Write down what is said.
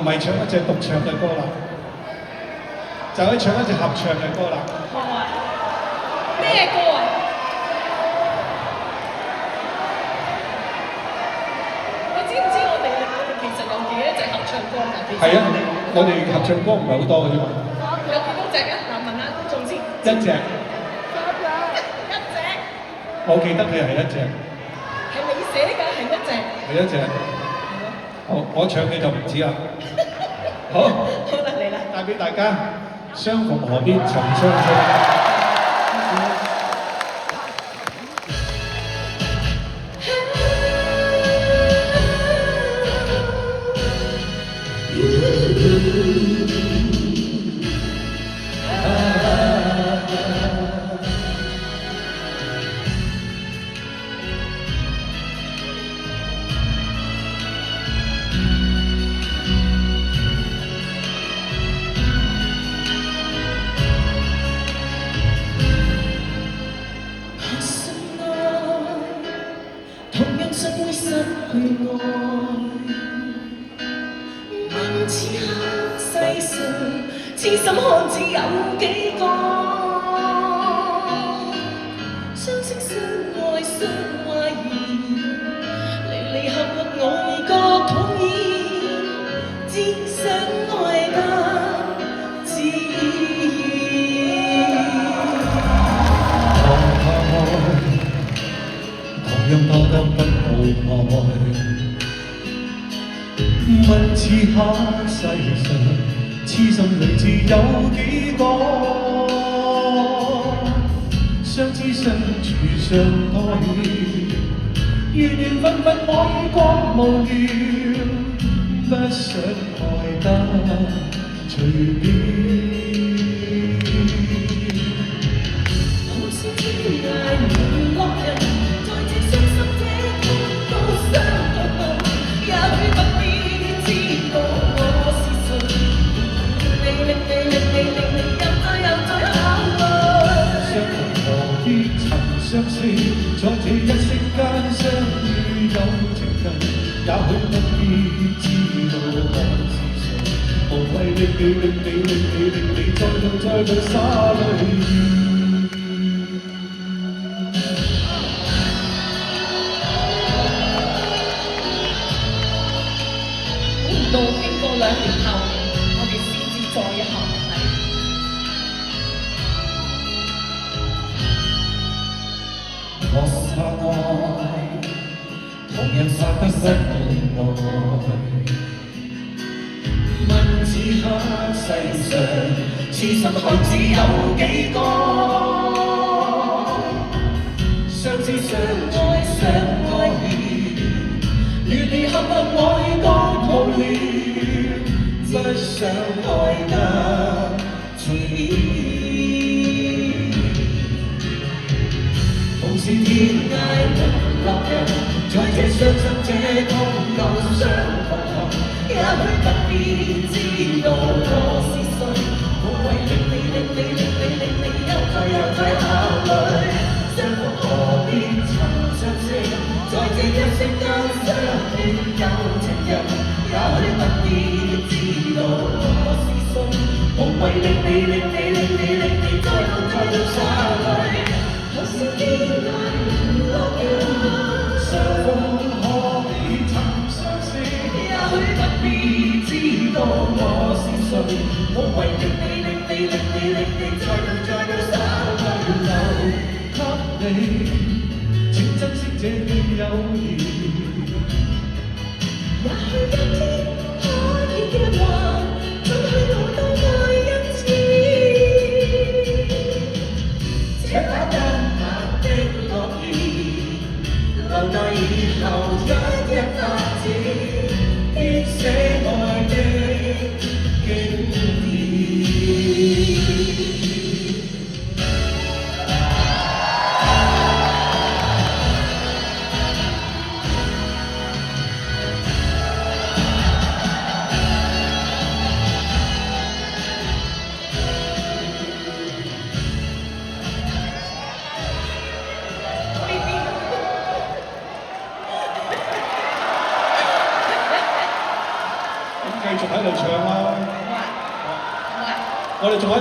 係唱一隻獨唱嘅歌啦，就可以唱一隻合唱嘅歌啦。好啊！咩歌啊？你知唔知我哋其實有幾多隻合唱歌㗎？其實係啊，我哋合唱歌唔係好多嘅啫嘛。有幾多隻啊？嗱，問下觀眾先。一隻，一隻。我記得佢係一隻，係你寫㗎？係一隻。係一隻。好，我唱嘅就唔止啦。好，好啦，嚟啦。帶俾大家相逢何必曾相識。同樣信會失去愛，問此刻世上痴心漢子有幾個？相識相愛相懷疑，離離合合愛各討厭，只想愛得自讓多得不無愛。問此刻世上痴心女子有幾個？相知相處相愛，緣緣分分愛過無聊，不想愛得隨便。好似天涯淪落人。相識，在這一息間相遇有情人，也許不必知道我是誰，無謂令你再度灑淚。估唔到經過2年後，我哋先至再一合。我殺愛，同樣殺得不懂愛。問此刻世上痴心漢子有幾個？相知相愛相愛意，離離合合愛各無聊，不想愛得隨意。是天涯淪落人，在這傷心這痛又相逢後，也許不必知道我是誰，無謂令你又再考慮，相逢何必曾相識，在這一息間相戀有情人，也許不必知道我是誰，無謂令你再度灑淚。好似天涯淪落人，相逢何必曾相識，也許不必知道我是誰，無謂令你再度灑淚流給你，請珍惜這段友誼。也許一天可以嘅話，怎去路到愛一次？這把留待以後一發展，編寫愛的經典。唱啦。好啊，好啊。我哋仲有